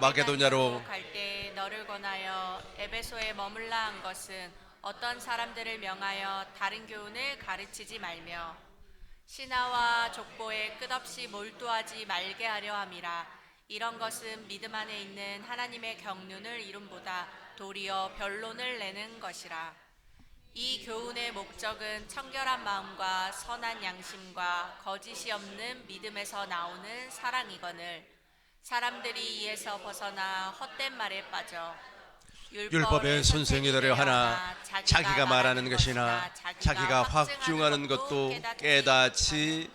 마게도냐로 갈 때 너를 권하여 에베소에 머물라 한 것은 어떤 사람들을 명하여 다른 교훈을 가르치지 말며 신하와 족보에 끝없이 몰두하지 말게 하려 함이라. 이런 것은 믿음 안에 있는 하나님의 경륜을 이름보다 도리어 변론을 내는 것이라. 이 교훈의 목적은 청결한 마음과 선한 양심과 거짓이 없는 믿음에서 나오는 사랑이거늘 사람들이 이에서 벗어나 헛된 말에 빠져 율법의 율법의 선생이 선생이 되려 되려 하나 하나 자기가 자기가 말하는 말하는 것이나 것이나 자기가 자기가 확증하는 확증하는 것도 것도 깨닫지 깨닫지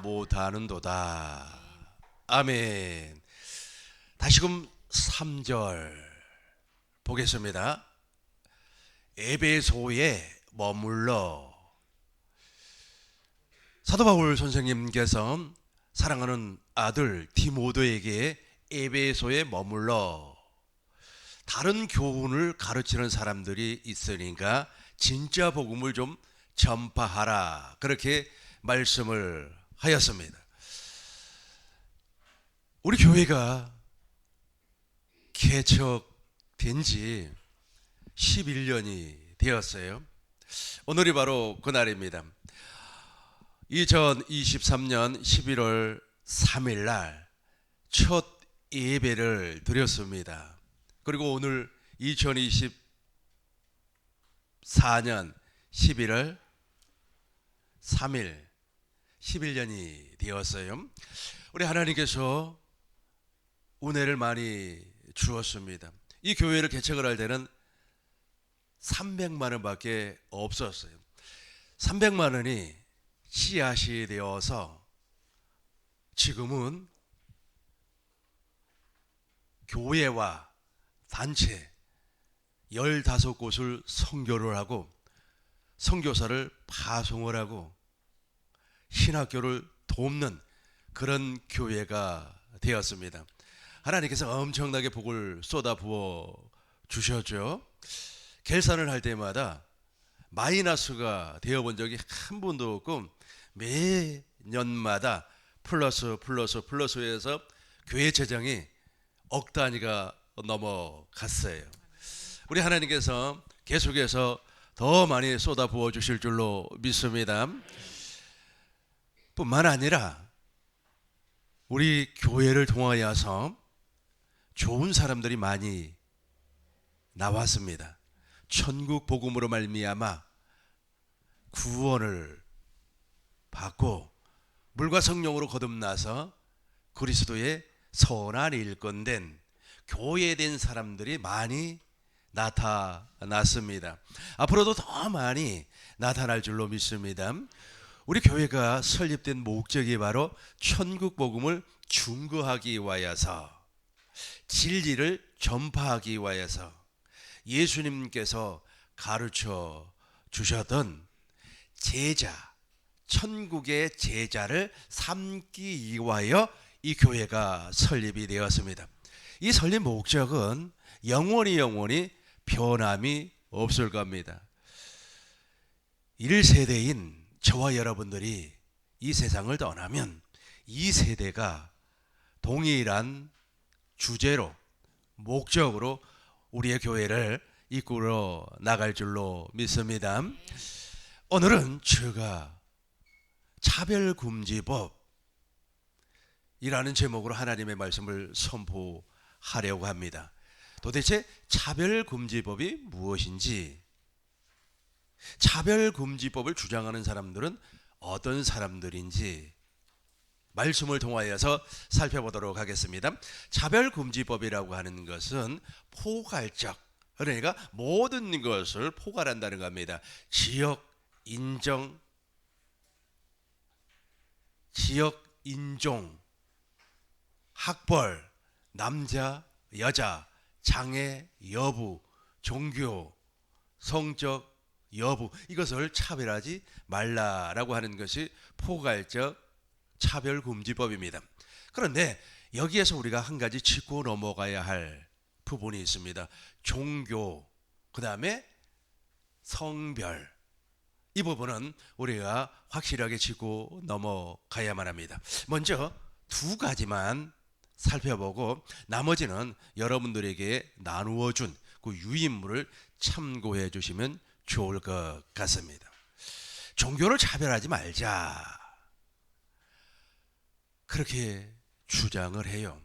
못하는도다. 아멘. 다시금 3절 보겠습니다. 에베소에 머물러. 사도 바울 선생님께서 사랑하는 아들 디모데에게 에베소에 머물러 다른 교훈을 가르치는 사람들이 있으니까 진짜 복음을 좀 전파하라, 그렇게 말씀을 하였습니다. 우리 교회가 개척된 지 11년이 되었어요. 오늘이 바로 그날입니다. 2023년 11월 3일 날 첫 예배를 드렸습니다. 그리고 오늘 2024년 11월 3일 11년이 되었어요. 우리 하나님께서 은혜를 많이 주었습니다. 이 교회를 개척을 할 때는 300만 원밖에 없었어요. 300만 원이 씨앗이 되어서 지금은 교회와 단체 15곳을 선교를 하고 선교사를 파송을 하고 신학교를 돕는 그런 교회가 되었습니다. 하나님께서 엄청나게 복을 쏟아 부어 주셨죠. 결산을 할 때마다 마이너스가 되어본 적이 한 번도 없고 매년마다 플러스에서 교회 재정이 억 단위가 넘어갔어요. 우리 하나님께서 계속해서 더 많이 쏟아 부어 주실 줄로 믿습니다. 뿐만 아니라 우리 교회를 통하여서 좋은 사람들이 많이 나왔습니다. 천국 복음으로 말미암아 구원을 받고 물과 성령으로 거듭나서 그리스도의 선한 일꾼된 교회된 사람들이 많이 나타났습니다. 앞으로도 더 많이 나타날 줄로 믿습니다. 우리 교회가 설립된 목적이 바로 천국 복음을 증거하기 위하여서, 진리를 전파하기 위하여서 예수님께서 가르쳐 주셨던 제자, 천국의 제자를 삼기 위하여 이 교회가 설립이 되었습니다. 이 설립 목적은 영원히 변함이 없을 겁니다. 1세대인 저와 여러분들이 이 세상을 떠나면 이 세대가 동일한 주제로, 목적으로 우리의 교회를 이끌어 나갈 줄로 믿습니다. 오늘은 제가 차별금지법이라는 제목으로 하나님의 말씀을 선포하려고 합니다. 도대체 차별금지법이 무엇인지, 차별금지법을 주장하는 사람들은 어떤 사람들인지 말씀을 통하여서 살펴보도록 하겠습니다. 차별금지법이라고 하는 것은 포괄적, 그러니까 모든 것을 포괄한다는 겁니다. 지역 인종, 학벌, 남자, 여자, 장애 여부, 종교, 성적 여부, 이것을 차별하지 말라라고 하는 것이 포괄적 차별금지법입니다. 그런데 여기에서 우리가 한 가지 짚고 넘어가야 할 부분이 있습니다. 종교, 그 다음에 성별, 이 부분은 우리가 확실하게 짚고 넘어가야만 합니다. 먼저 두 가지만 살펴보고 나머지는 여러분들에게 나누어 준 그 유인물을 참고해 주시면 좋을 것 같습니다. 종교를 차별하지 말자, 그렇게 주장을 해요.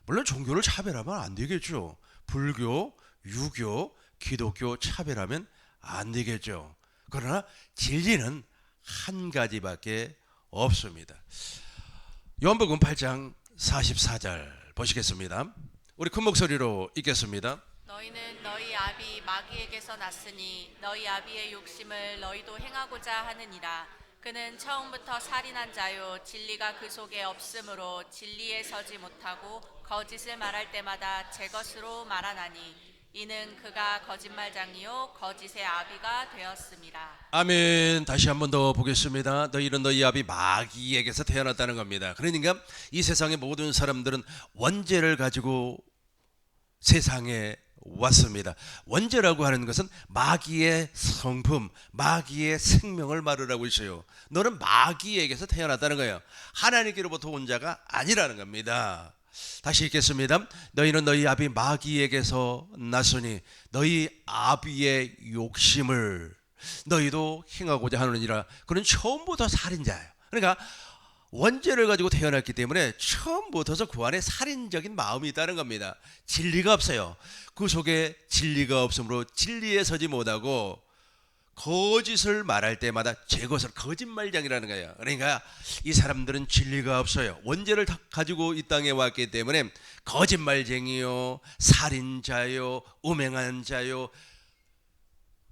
물론 종교를 차별하면 안 되겠죠. 불교, 유교, 기독교 차별하면 안 되겠죠. 그러나 진리는 한 가지밖에 없습니다. 요한복음 8장 44절 보시겠습니다. 우리 큰 목소리로 읽겠습니다. 너희는 너희 아비 마귀에게서 났으니 너희 아비의 욕심을 너희도 행하고자 하느니라. 그는 처음부터 살인한 자요 진리가 그 속에 없으므로 진리에 서지 못하고 거짓을 말할 때마다 제 것으로 말하나니 이는 그가 거짓말장이요 거짓의 아비가 되었습니다. 아멘. 다시 한 번 더 보겠습니다. 너희는 너희 아비 마귀에게서 태어났다는 겁니다. 그러니까 이 세상의 모든 사람들은 원죄를 가지고 세상에 왔습니다. 원죄라고 하는 것은 마귀의 성품, 마귀의 생명을 말하고 있어요. 너는 마귀에게서 태어났다는 거예요. 하나님께로부터 온 자가 아니라는 겁니다. 다시 읽겠습니다. 너희는 너희 아비 마귀에게서 났으니 너희 아비의 욕심을 너희도 행하고자 하느니라. 그는 처음부터 살인자예요. 그러니까 원죄를 가지고 태어났기 때문에 처음부터서 그 안에 살인적인 마음이 있다는 겁니다. 진리가 없어요. 그 속에 진리가 없으므로 진리에 서지 못하고 거짓을 말할 때마다 제 것을 거짓말장이라는 거예요. 그러니까 이 사람들은 진리가 없어요. 원죄를 가지고 이 땅에 왔기 때문에 거짓말쟁이요, 살인자요, 음행한 자요,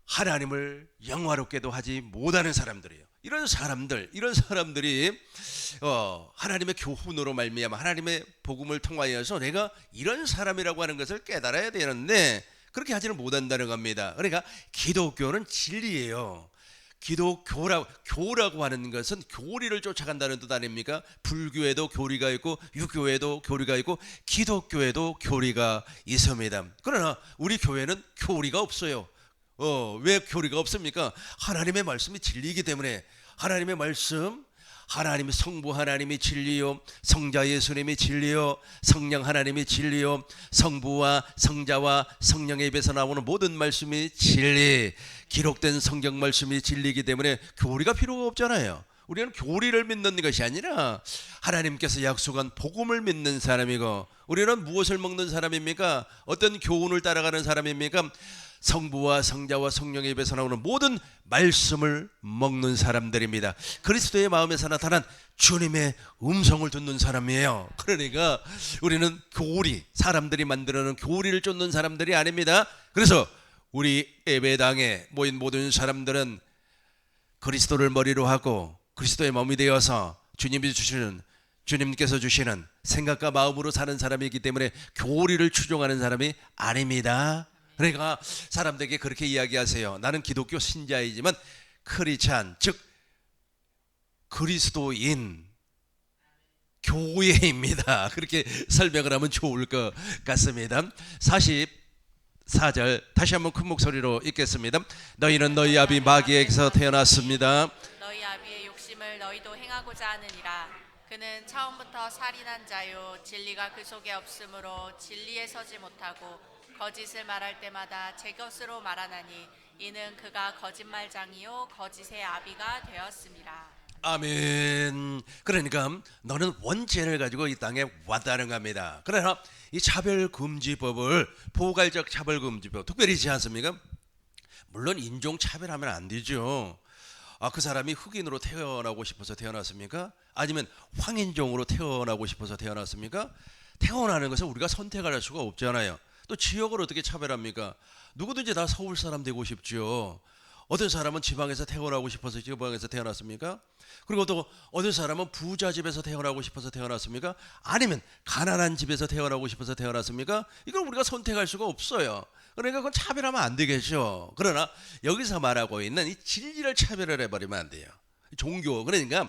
하나님을 영화롭게도 하지 못하는 사람들이에요. 이런 사람들이 하나님의 교훈으로 말미암아 하나님의 복음을 통하여서 내가 이런 사람이라고 하는 것을 깨달아야 되는데 그렇게 하지는 못한다는 겁니다. 그러니까 기독교는 진리예요. 교라고 하는 것은 교리를 쫓아간다는 뜻 아닙니까? 불교에도 교리가 있고 유교에도 교리가 있고 기독교에도 교리가 있습니다. 그러나 우리 교회는 교리가 없어요. 왜 교리가 없습니까? 하나님의 말씀이 진리이기 때문에. 하나님의 말씀, 하나님의 성부 하나님이 진리요, 성자 예수님이 진리요, 성령 하나님이 진리요, 성부와 성자와 성령의 입에서 나오는 모든 말씀이 진리, 기록된 성경 말씀이 진리이기 때문에 교리가 필요가 없잖아요. 우리는 교리를 믿는 것이 아니라 하나님께서 약속한 복음을 믿는 사람이고, 우리는 무엇을 먹는 사람입니까? 어떤 교훈을 따라가는 사람입니까? 성부와 성자와 성령의 입에서 나오는 모든 말씀을 먹는 사람들입니다. 그리스도의 마음에서 나타난 주님의 음성을 듣는 사람이에요. 그러니까 우리는 교리, 사람들이 만들어놓은 교리를 쫓는 사람들이 아닙니다. 그래서 우리 예배당에 모인 모든 사람들은 그리스도를 머리로 하고 그리스도의 몸이 되어서 주님께서 주시는 생각과 마음으로 사는 사람이기 때문에 교리를 추종하는 사람이 아닙니다. 그러니까 사람들에게 그렇게 이야기하세요. 나는 기독교 신자이지만 크리스찬, 즉 그리스도인 교회입니다. 그렇게 설명을 하면 좋을 것 같습니다. 44절 다시 한번 큰 목소리로 읽겠습니다. 너희는 너희 아비 마귀에게서 태어났습니다. 너희 아비의 욕심을 너희도 행하고자 하느니라. 그는 처음부터 살인한 자요 진리가 그 속에 없으므로 진리에 서지 못하고 거짓을 말할 때마다 제 것으로 말하나니 이는 그가 거짓말장이요 거짓의 아비가 되었습니다. 아멘. 그러니까 너는 원죄를 가지고 이 땅에 왔다는 겁니다. 그러나 이 차별금지법을, 포괄적 차별금지법 특별히 있지 않습니까? 물론 인종차별하면 안 되죠. 그 사람이 흑인으로 태어나고 싶어서 태어났습니까? 아니면 황인종으로 태어나고 싶어서 태어났습니까? 태어나는 것을 우리가 선택할 수가 없잖아요. 또 지역을 어떻게 차별합니까? 누구든지 다 서울 사람 되고 싶죠. 어떤 사람은 지방에서 태어나고 싶어서 지방에서 태어났습니까? 그리고 또 어떤 사람은 부자 집에서 태어나고 싶어서 태어났습니까? 아니면 가난한 집에서 태어나고 싶어서 태어났습니까? 이걸 우리가 선택할 수가 없어요. 그러니까 그건 차별하면 안 되겠죠. 그러나 여기서 말하고 있는 이 진리를 차별을 해버리면 안 돼요. 종교, 그러니까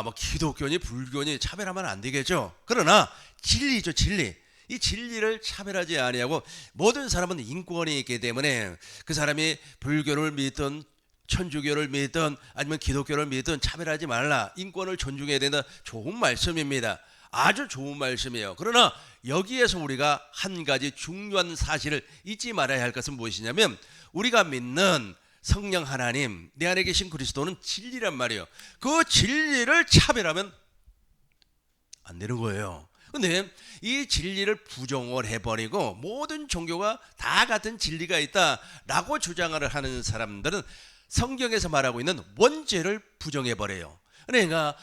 뭐 기독교니 불교니 차별하면 안 되겠죠. 그러나 진리죠, 진리. 이 진리를 차별하지 아니하고 모든 사람은 인권이 있기 때문에 그 사람이 불교를 믿든 천주교를 믿든 아니면 기독교를 믿든 차별하지 말라, 인권을 존중해야 된다, 좋은 말씀입니다. 아주 좋은 말씀이에요. 그러나 여기에서 우리가 한 가지 중요한 사실을 잊지 말아야 할 것은 무엇이냐면 우리가 믿는 성령 하나님, 내 안에 계신 그리스도는 진리란 말이에요. 그 진리를 차별하면 안 되는 거예요. 근데 이 진리를 부정을 해버리고 모든 종교가 다 같은 진리가 있다라고 주장을 하는 사람들은 성경에서 말하고 있는 원죄를 부정해버려요. 그러니까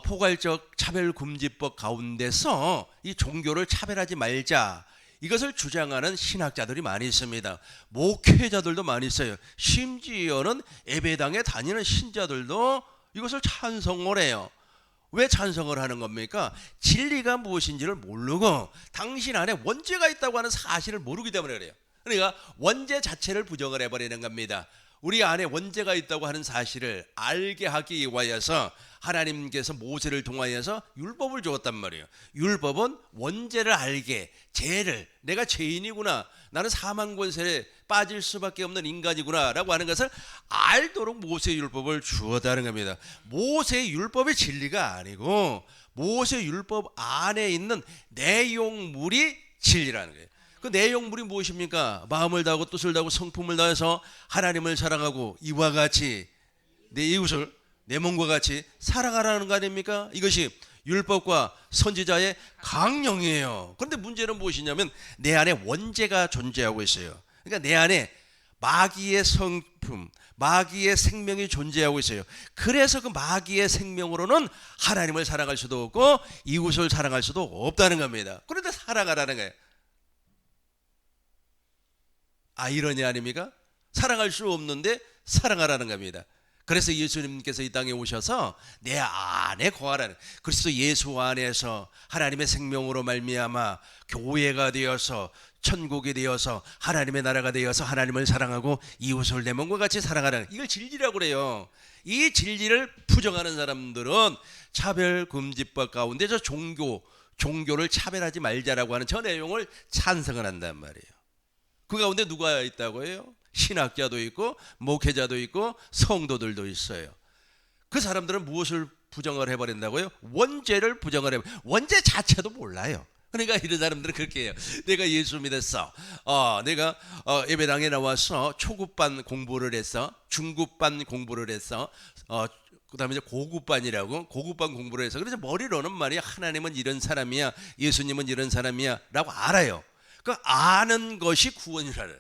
포괄적 차별금지법 가운데서 이 종교를 차별하지 말자, 이것을 주장하는 신학자들이 많이 있습니다. 목회자들도 많이 있어요. 심지어는 예배당에 다니는 신자들도 이것을 찬성을 해요. 왜 찬성을 하는 겁니까? 진리가 무엇인지를 모르고 당신 안에 원죄가 있다고 하는 사실을 모르기 때문에 그래요. 그러니까 원죄 자체를 부정을 해버리는 겁니다. 우리 안에 원죄가 있다고 하는 사실을 알게 하기 위하여서 하나님께서 모세를 통하여서 율법을 주었단 말이에요. 율법은 원죄를 알게, 죄를, 내가 죄인이구나, 나는 사망 권세에 빠질 수밖에 없는 인간이구나 라고 하는 것을 알도록 모세의 율법을 주었다는 겁니다. 모세의 율법의 진리가 아니고 모세의 율법 안에 있는 내용물이 진리라는 거예요. 그 내용물이 무엇입니까? 마음을 다하고 뜻을 다하고 성품을 다해서 하나님을 사랑하고 이와 같이 내 이웃을 내 몸과 같이 사랑하라는 거 아닙니까? 이것이 율법과 선지자의 강령이에요. 그런데 문제는 무엇이냐면 내 안에 원죄가 존재하고 있어요. 그러니까 내 안에 마귀의 성품, 마귀의 생명이 존재하고 있어요. 그래서 그 마귀의 생명으로는 하나님을 사랑할 수도 없고 이웃을 사랑할 수도 없다는 겁니다. 그런데 사랑하라는 거예요. 아이러니 아닙니까? 사랑할 수 없는데 사랑하라는 겁니다. 그래서 예수님께서 이 땅에 오셔서 내 안에 거하라는, 그리스도 예수 안에서 하나님의 생명으로 말미암아 교회가 되어서 천국이 되어서 하나님의 나라가 되어서 하나님을 사랑하고 이웃을 내 몸과 같이 사랑하라는, 이걸 진리라고 그래요. 이 진리를 부정하는 사람들은 차별금지법 가운데서 종교를 차별하지 말자라고 하는 저 내용을 찬성을 한단 말이에요. 그 가운데 누가 있다고 해요? 신학자도 있고 목회자도 있고 성도들도 있어요. 그 사람들은 무엇을 부정을 해버린다고요? 원죄를 부정을 해버려요. 원죄 자체도 몰라요. 그러니까 이런 사람들은 그렇게 해요. 내가 예수 믿었어. 내가 예배당에 나와서 초급반 공부를 했어. 중급반 공부를 했어. 그 다음에 이제 고급반이라고 고급반 공부를 해서, 그래서 머리로는 말이야, 하나님은 이런 사람이야, 예수님은 이런 사람이야 라고 알아요. 그 아는 것이 구원이라는,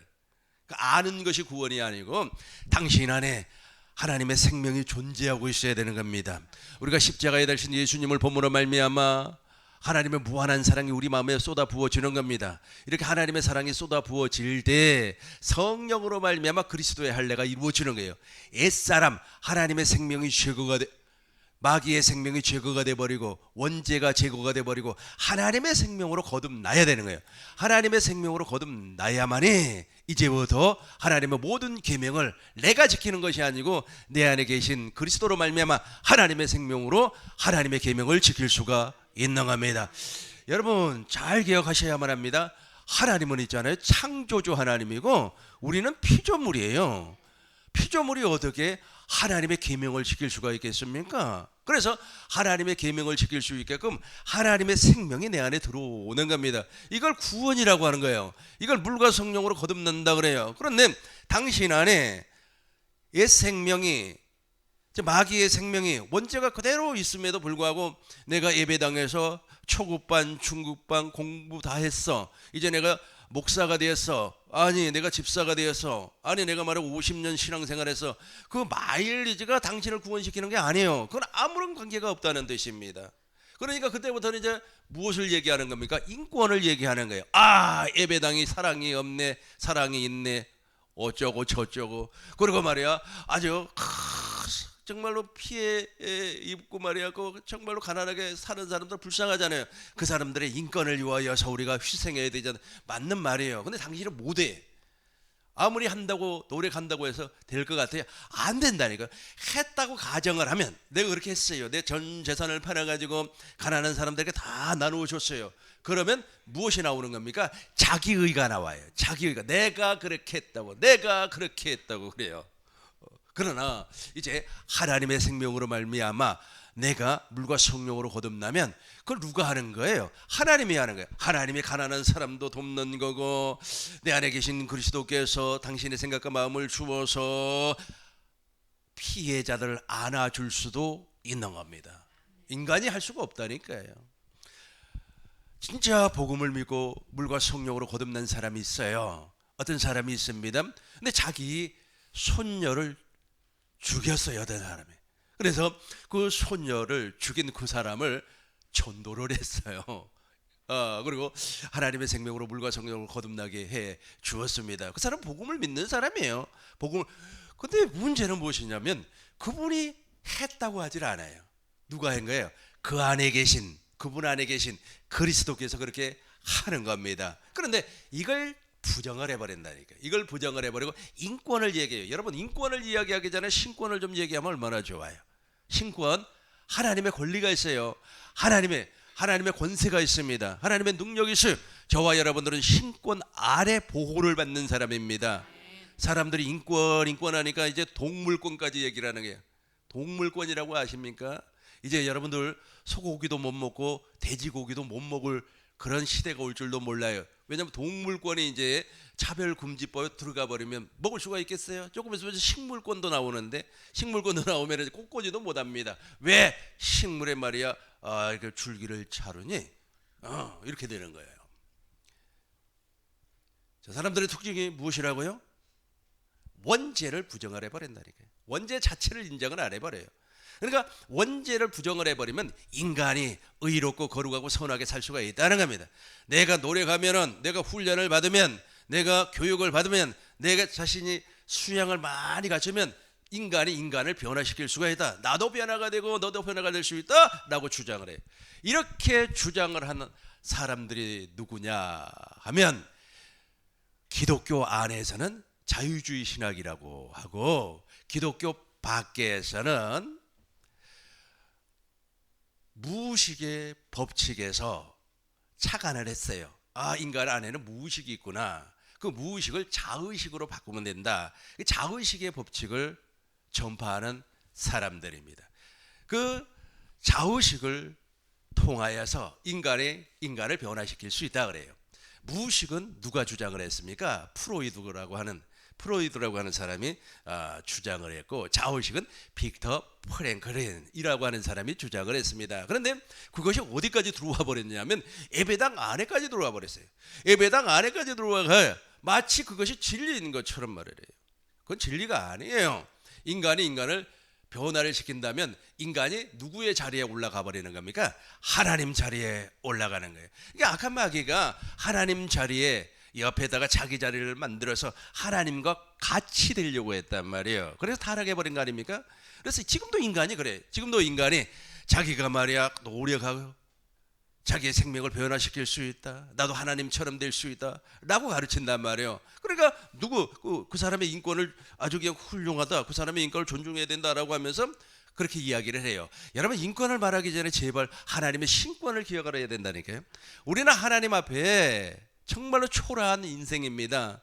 그 아는 것이 구원이 아니고 당신 안에 하나님의 생명이 존재하고 있어야 되는 겁니다. 우리가 십자가에 달신 예수님을 보므로 말미암아 하나님의 무한한 사랑이 우리 마음에 쏟아 부어지는 겁니다. 이렇게 하나님의 사랑이 쏟아 부어질 때 성령으로 말미암아 그리스도의 할례가 이루어지는 거예요. 옛사람 하나님의 생명이 제거가 돼, 마귀의 생명이 제거가 돼버리고 원죄가 제거가 돼버리고 하나님의 생명으로 거듭나야 되는 거예요. 하나님의 생명으로 거듭나야만이 이제부터 하나님의 모든 계명을 내가 지키는 것이 아니고 내 안에 계신 그리스도로 말미암아 하나님의 생명으로 하나님의 계명을 지킬 수가 있는 겁니다. 여러분 잘 기억하셔야만 합니다. 하나님은 있잖아요, 창조주 하나님이고 우리는 피조물이에요. 피조물이 어떻게 하나님의 계명을 지킬 수가 있겠습니까? 그래서 하나님의 계명을 지킬 수 있게끔 하나님의 생명이 내 안에 들어오는 겁니다. 이걸 구원이라고 하는 거예요. 이걸 물과 성령으로 거듭난다 그래요. 그런데 당신 안에 옛 생명이, 마귀의 생명이 원죄가 그대로 있음에도 불구하고 내가 예배당에서 초급반 중급반 공부 다 했어, 이제 내가 목사가 되었어, 아니 내가 집사가 되었어, 아니 내가 말해 50년 신앙생활에서, 그 마일리지가 당신을 구원시키는 게 아니에요. 그건 아무런 관계가 없다는 뜻입니다. 그러니까 그때부터는 이제 무엇을 얘기하는 겁니까? 인권을 얘기하는 거예요. 예배당이 사랑이 없네, 사랑이 있네, 어쩌고 저쩌고. 그리고 말이야 아주 정말로 피해 입고 말이야, 정말로 가난하게 사는 사람들 불쌍하잖아요. 그 사람들의 인권을 위하여서 우리가 희생해야 되잖아요. 맞는 말이에요. 근데 당신은 못해. 아무리 한다고 노력한다고 해서 될 것 같아요? 안 된다니까. 했다고 가정을 하면, 내가 그렇게 했어요, 내 전 재산을 팔아가지고 가난한 사람들에게 다 나누어 줬어요. 그러면 무엇이 나오는 겁니까? 자기의가 나와요. 자기의가. 내가 그렇게 했다고, 내가 그렇게 했다고 그래요. 그러나 이제 하나님의 생명으로 말미암아 내가 물과 성령으로 거듭나면 그걸 누가 하는 거예요? 하나님이 하는 거예요. 하나님이 가난한 사람도 돕는 거고, 내 안에 계신 그리스도께서 당신의 생각과 마음을 주어서 피해자들을 안아줄 수도 있는 겁니다. 인간이 할 수가 없다니까요. 진짜 복음을 믿고 물과 성령으로 거듭난 사람이 있어요. 어떤 사람이 있습니다. 근데 자기 손녀를 죽였어요, 어떤 사람이. 그래서 그 손녀를 죽인 그 사람을 전도를 했어요. 그리고 하나님의 생명으로 물과 성령으로 거듭나게 해 주었습니다. 그 사람 복음을 믿는 사람이에요. 복음을. 근데 문제는 무엇이냐면 그분이 했다고 하질 않아요. 누가 한 거예요? 그 안에 계신, 그분 안에 계신 그리스도께서 그렇게 하는 겁니다. 그런데 이걸 부정을 해버린다니까. 이걸 부정을 해버리고 인권을 얘기해요. 여러분, 인권을 이야기하기 전에 신권을 좀 얘기하면 얼마나 좋아요. 신권, 하나님의 권리가 있어요. 하나님의 권세가 있습니다. 하나님의 능력이 있어요. 저와 여러분들은 신권 아래 보호를 받는 사람입니다. 사람들이 인권 하니까 이제 동물권까지 얘기를 하는 거예요. 동물권이라고 아십니까? 이제 여러분들 소고기도 못 먹고 돼지고기도 못 먹을 그런 시대가 올 줄도 몰라요. 왜냐하면 동물권이 이제 차별금지법에 들어가 버리면 먹을 수가 있겠어요? 조금 있으면 식물권도 나오는데, 식물권도 나오면 꽃꽂이도 못합니다. 왜? 식물에 말이야 이렇게 줄기를 자르니 이렇게 되는 거예요. 저 사람들의 특징이 무엇이라고요? 원죄를 부정을 해버린다니까요. 원죄 자체를 인정을 안 해버려요. 그러니까 원죄를 부정을 해버리면 인간이 의롭고 거룩하고 선하게 살 수가 있다는 겁니다. 내가 노력하면은, 내가 훈련을 받으면, 내가 교육을 받으면, 내가 자신이 수양을 많이 갖추면 인간이 인간을 변화시킬 수가 있다. 나도 변화가 되고 너도 변화가 될 수 있다 라고 주장을 해요. 이렇게 주장을 하는 사람들이 누구냐 하면 기독교 안에서는 자유주의 신학이라고 하고, 기독교 밖에서는 무의식의 법칙에서 착안을 했어요. 인간 안에는 무의식이 있구나. 그 무의식을 자의식으로 바꾸면 된다. 자의식의 법칙을 전파하는 사람들입니다. 그 자의식을 통하여서 인간을 변화시킬 수 있다 그래요. 무의식은 누가 주장을 했습니까? 프로이드라고 하는 사람이 주장을 했고, 자의식은 빅터 프랭클린이라고 하는 사람이 주장을 했습니다. 그런데 그것이 어디까지 들어와 버렸냐면 예배당 안에까지 들어와 버렸어요. 예배당 안에까지 들어와가 마치 그것이 진리인 것처럼 말을 해요. 그건 진리가 아니에요. 인간이 인간을 변화를 시킨다면 인간이 누구의 자리에 올라가 버리는 겁니까? 하나님 자리에 올라가는 거예요. 그러니까 악한 마귀가 하나님 자리에 옆에다가 자기 자리를 만들어서 하나님과 같이 되려고 했단 말이에요. 그래서 타락해버린 거 아닙니까? 그래서 지금도 인간이 그래. 지금도 인간이 자기가 말이야 노력하고 자기의 생명을 변화시킬 수 있다. 나도 하나님처럼 될 수 있다 라고 가르친단 말이에요. 그러니까 그 사람의 인권을 아주 그냥 훌륭하다, 그 사람의 인권을 존중해야 된다라고 하면서 그렇게 이야기를 해요. 여러분, 인권을 말하기 전에 제발 하나님의 신권을 기억을 해야 된다니까요. 우리는 하나님 앞에 정말로 초라한 인생입니다.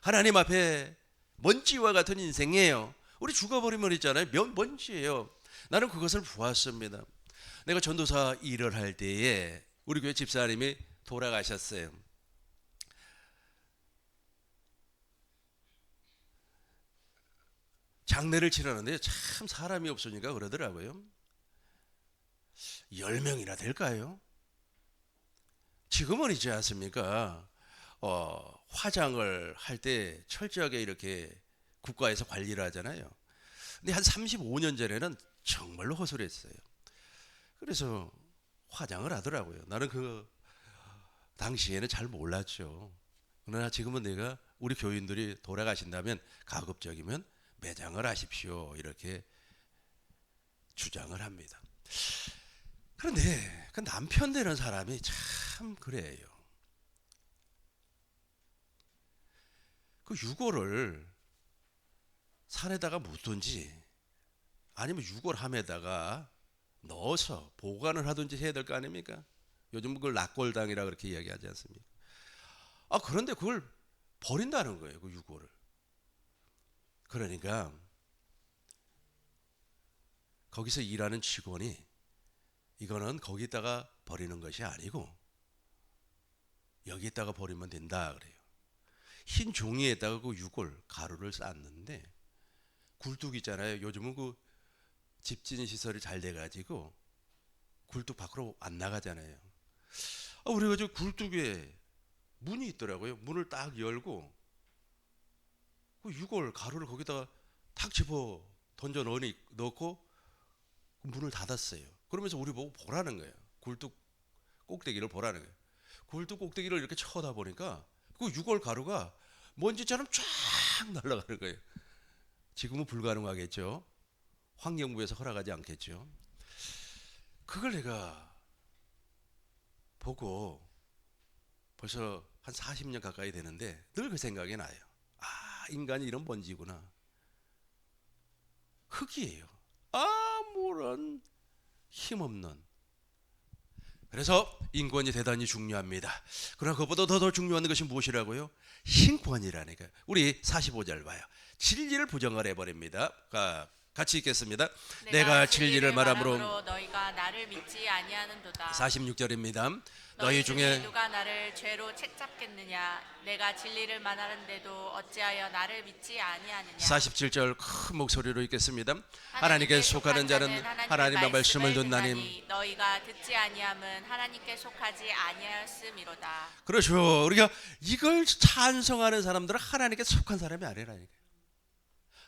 하나님 앞에 먼지와 같은 인생이에요. 우리 죽어버리면 있잖아요. 먼지예요. 나는 그것을 보았습니다. 내가 전도사 일을 할 때에 우리 교회 집사님이 돌아가셨어요. 장례를 치르는데 참 사람이 없으니까 그러더라고요. 10명이나 될까요? 지금은 있지 않습니까? 화장을 할 때 철저하게 이렇게 국가에서 관리를 하잖아요. 근데 한 35년 전에는 정말로 허술했어요. 그래서 화장을 하더라고요. 나는 그 당시에는 잘 몰랐죠. 그러나 지금은 내가 우리 교인들이 돌아가신다면 가급적이면 매장을 하십시오 이렇게 주장을 합니다. 그런데 그 남편 되는 사람이 참 그래요. 그 유골을 산에다가 묻든지 아니면 유골함에다가 넣어서 보관을 하든지 해야 될 거 아닙니까? 요즘 그걸 낙골당이라 그렇게 이야기하지 않습니까? 그런데 그걸 버린다는 거예요, 그 유골을. 그러니까 거기서 일하는 직원이 이거는 거기다가 버리는 것이 아니고 여기에다가 버리면 된다 그래요. 흰 종이에다가 그 유골 가루를 쌓았는데 굴뚝 있잖아요. 요즘은 그 집진 시설이 잘 돼가지고 굴뚝 밖으로 안 나가잖아요. 우리가 저 굴뚝에 문이 있더라고요. 문을 딱 열고 그 유골 가루를 거기다가 탁 집어 던져 넣고 문을 닫았어요. 그러면서 우리 보고 보라는 거예요. 굴뚝 꼭대기를 보라는 거예요. 굴뚝 꼭대기를 이렇게 쳐다 보니까 그 유골 가루가 먼지처럼 쫙 날아가는 거예요. 지금은 불가능하겠죠. 환경부에서 허락하지 않겠죠. 그걸 내가 보고 벌써 한 40년 가까이 되는데 늘 그 생각이 나요. 인간이 이런 먼지구나. 흙이에요. 아무런 힘없는. 그래서 인권이 대단히 중요합니다. 그러나 그것보다 더 중요한 것이 무엇이라고요? 신권이라니까요. 우리 45절 봐요. 진리를 부정을 해버립니다. 같이 읽겠습니다. 내가 진리를 말함으로 너희가 나를 믿지 아니하는도다. 46절입니다. 너희 중에 누가 나를 죄로 책잡겠느냐? 내가 진리를 말하는데도 어찌하여 나를 믿지 아니하느냐? 47절 큰 목소리로 읽겠습니다. 하나님께 속하는 자는 하나님의 말씀을 듣나니 너희가 듣지 아니함은 하나님께 속하지 아니하였음이로다. 그렇죠. 우리가 이걸 찬성하는 사람들은 하나님께 속한 사람이 아니라니까요.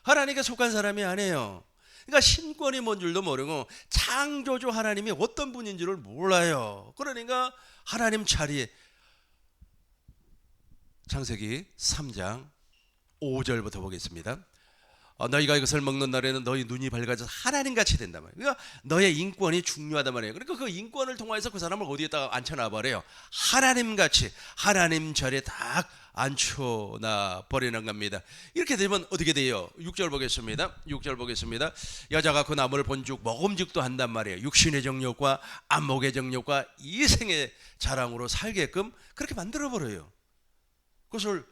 하나님께 속한 사람이 아니에요. 그러니까 신권이 뭔 줄도 모르고 창조주 하나님이 어떤 분인지를 몰라요. 그러니까 하나님 자리에 창세기 3장 5절부터 보겠습니다. 너희가 이것을 먹는 날에는 너희 눈이 밝아져서 하나님같이 된단 말이에요. 그러니까 너의 인권이 중요하단 말이에요. 그러니까 그 인권을 통해서 그 사람을 어디에다가 앉혀놔 버려요. 하나님같이 하나님 자리에 딱 앉혀놔 버리는 겁니다. 이렇게 되면 어떻게 돼요? 6절 보겠습니다. 6절 보겠습니다. 여자가 그 나무를 본즉 먹음직도 한단 말이에요. 육신의 정욕과 안목의 정욕과 이생의 자랑으로 살게끔 그렇게 만들어 버려요. 그것을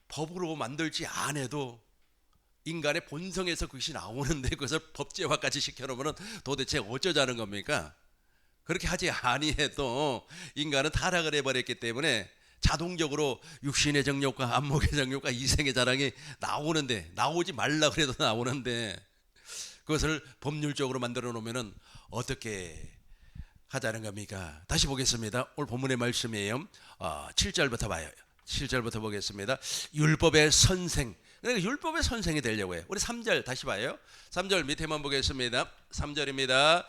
법으로 만들지 않아도 인간의 본성에서 그것이 나오는데 그것을 법제화까지 시켜놓으면 도대체 어쩌자는 겁니까? 그렇게 하지 아니해도 인간은 타락을 해버렸기 때문에 자동적으로 육신의 정욕과 안목의 정욕과 이생의 자랑이 나오는데, 나오지 말라 그래도 나오는데 그것을 법률적으로 만들어 놓으면 어떻게 하자는 겁니까? 다시 보겠습니다. 오늘 본문의 말씀이에요. 7절부터 봐요. 7절부터 보겠습니다. 율법의 선생, 그러니까 율법의 선생이 되려고 해요. 우리 3절 다시 봐요. 3절 밑에만 보겠습니다. 3절입니다.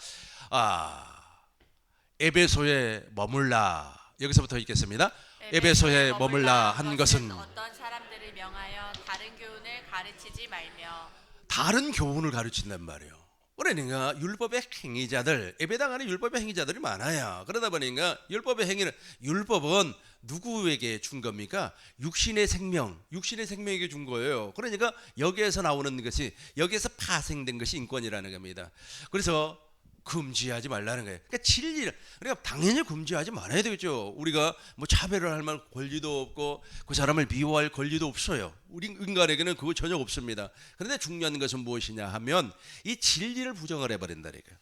에베소에 머물라. 여기서부터 읽겠습니다. 에베소에 머물라 한 것은 어떤 사람들을 명하여 다른 교훈을 가르치지 말며. 다른 교훈을 가르친단 말이에요. 그러니까 율법의 행위자들, 예배당 안에 율법의 행위자들이 많아요. 그러다 보니까 율법은 누구에게 준 겁니까? 육신의 생명에게 준 거예요. 그러니까 여기에서 나오는 것이, 여기에서 파생된 것이 인권이라는 겁니다. 그래서 금지하지 말라는 거예요. 그러니까 진리를, 그러니까 당연히 금지하지 말아야 되겠죠. 우리가 뭐 차별을 할 만한 권리도 없고 그 사람을 미워할 권리도 없어요. 우리 인간에게는 그거 전혀 없습니다. 그런데 중요한 것은 무엇이냐 하면 이 진리를 부정을 해버린다니까요.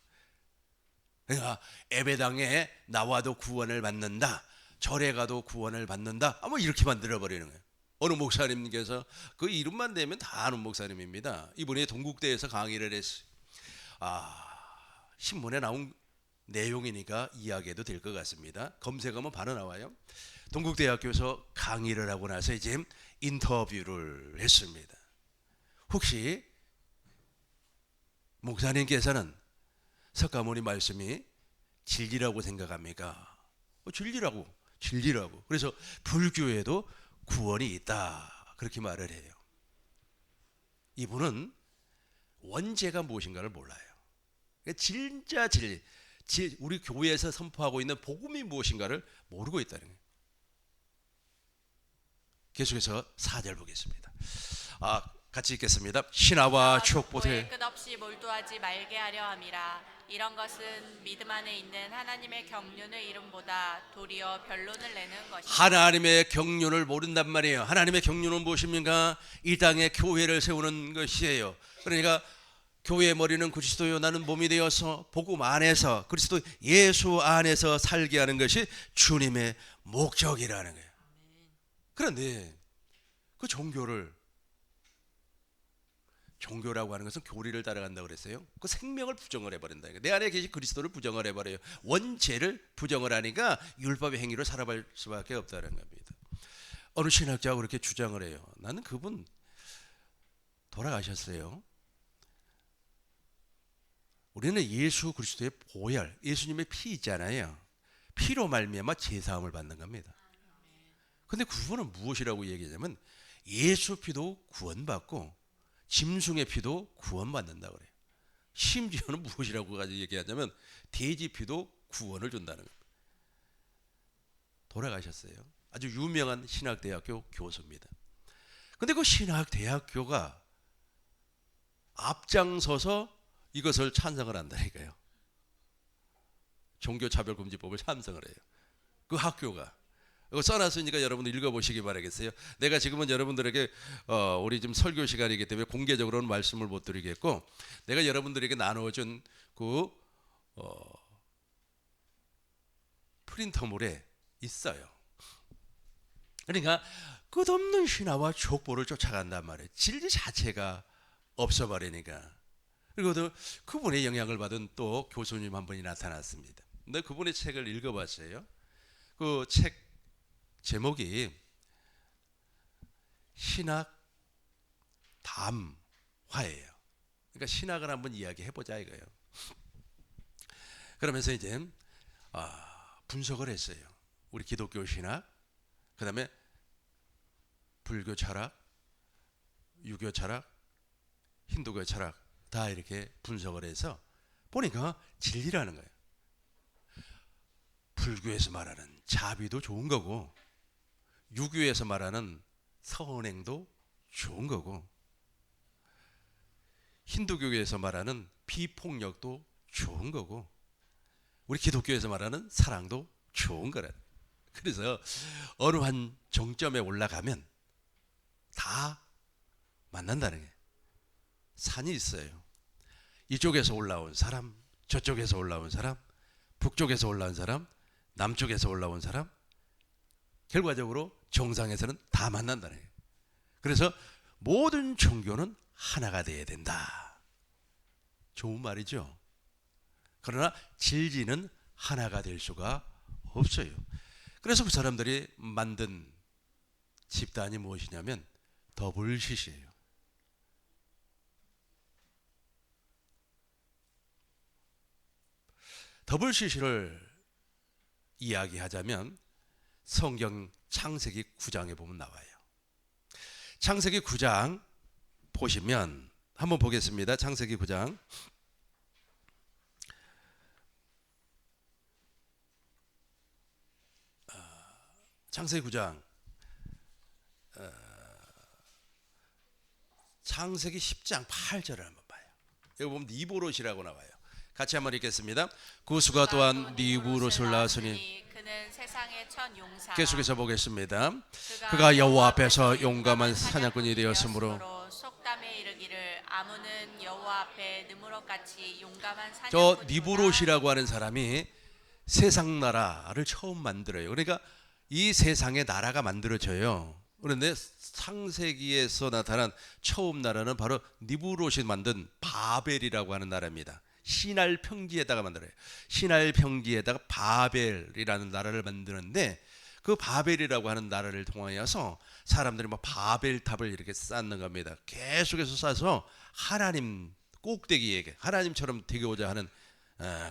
그러니까 예배당에 나와도 구원을 받는다, 절에 가도 구원을 받는다, 뭐 이렇게 만들어버리는 거예요. 어느 목사님께서 그 이름만 대면 다 아는 목사님입니다. 이분이 동국대에서 강의를 했어요. 신문에 나온 내용이니까 이야기해도 될 것 같습니다. 검색하면 바로 나와요. 동국대학교에서 강의를 하고 나서 이제 인터뷰를 했습니다. 혹시 목사님께서는 석가모니 말씀이 진리라고 생각합니까? 진리라고. 그래서 불교에도 구원이 있다, 그렇게 말을 해요. 이분은 원죄가 무엇인가를 몰라요. 진짜 진리, 우리 교회에서 선포하고 있는 복음이 무엇인가를 모르고 있다는 거예요. 계속해서 4절 보겠습니다. 같이 읽겠습니다. 신하와 추억보세 끝없이 몰두하지 말게 하려 함이라. 이런 것은 믿음 안에 있는 하나님의 경륜의 이름보다 도리어 변론을 내는 것이다. 하나님의 경륜을 모른단 말이에요. 하나님의 경륜은 무엇입니까? 이 땅에 교회를 세우는 것이에요. 그러니까 교회의 머리는 그리스도요 나는 몸이 되어서 복음 안에서 그리스도 예수 안에서 살게 하는 것이 주님의 목적이라는 거예요. 그런데 그 종교라고 하는 것은 교리를 따라간다고 그랬어요. 그 생명을 부정을 해버린다. 내 안에 계신 그리스도를 부정을 해버려요. 원죄를 부정을 하니까 율법의 행위로 살아갈 수밖에 없다는 겁니다. 어느 신학자가 그렇게 주장을 해요. 나는 그분 돌아가셨어요. 우리는 예수 그리스도의 보혈, 예수님의 피 있잖아요. 피로 말미암아 제사함을 받는 겁니다. 근데 그분은 무엇이라고 얘기하냐면 예수 피도 구원받고 짐승의 피도 구원받는다고 그래요. 심지어는 무엇이라고 얘기하냐면 돼지 피도 구원을 준다는 겁니다. 돌아가셨어요. 아주 유명한 신학대학교 교수입니다. 근데 그 신학대학교가 앞장서서 이것을 찬성을 한다니까요. 종교차별금지법을 찬성을 해요. 그 학교가. 이거 써놨으니까 여러분들 읽어보시기 바라겠어요. 내가 지금은 여러분들에게 우리 지금 설교 시간이기 때문에 공개적으로는 말씀을 못 드리겠고, 내가 여러분들에게 나눠준 그 프린터물에 있어요. 그러니까 끝없는 신화와 족보를 쫓아간단 말이에요. 진리 자체가 없어버리니까. 그리고 또 그분의 영향을 받은 또 교수님 한 분이 나타났습니다. 근데 그분의 책을 읽어봤어요. 그 책 제목이 신학 담화예요. 그러니까 신학을 한번 이야기해보자 이거예요. 그러면서 이제 분석을 했어요. 우리 기독교 신학, 그 다음에 불교 철학, 유교 철학, 힌두교 철학 다 이렇게 분석을 해서 보니까 진리라는 거예요. 불교에서 말하는 자비도 좋은 거고 유교에서 말하는 선행도 좋은 거고 힌두교에서 말하는 비폭력도 좋은 거고 우리 기독교에서 말하는 사랑도 좋은 거라. 그래서 어느 한 정점에 올라가면 다 만난다는 게 산이 있어요. 이쪽에서 올라온 사람, 저쪽에서 올라온 사람, 북쪽에서 올라온 사람, 남쪽에서 올라온 사람, 결과적으로 정상에서는 다 만난다는 거예요. 그래서 모든 종교는 하나가 되어야 된다. 좋은 말이죠. 그러나 진리는 하나가 될 수가 없어요. 그래서 그 사람들이 만든 집단이 무엇이냐면 더블시시예요. 더블시시를 이야기하자면 성경 창세기 9장에 보면 나와요. 창세기 9장 보시면 한번 보겠습니다. 창세기 9장 창세기 9장 창세기 10장 8절을 한번 봐요. 여기 보면 니브롯이라고 나와요. 같이 한번 읽겠습니다. 구수가 또한 니브롯을 낳았으니 그는 세상의 첫 용사. 계속해서 보겠습니다. 그가 여호와 앞에서 용감한 사냥꾼이 되었으므로 속담에 이르기를 아무는 여호와 앞에 느무롯같이 용감한 사냥꾼이구나. 저 니브롯이라고 하는 사람이 세상 나라를 처음 만들어요. 그러니까 이 세상의 나라가 만들어져요. 그런데 창세기에서 나타난 처음 나라는 바로 니브롯이 만든 바벨이라고 하는 나라입니다. 시날 평지에다가 만들어요. 시날 평지에다가 바벨이라는 나라를 만드는데 그 바벨이라고 하는 나라를 통하여서 사람들이 막 바벨탑을 이렇게 쌓는 겁니다. 계속해서 쌓아서 하나님 꼭대기에 하나님처럼 되고자 하는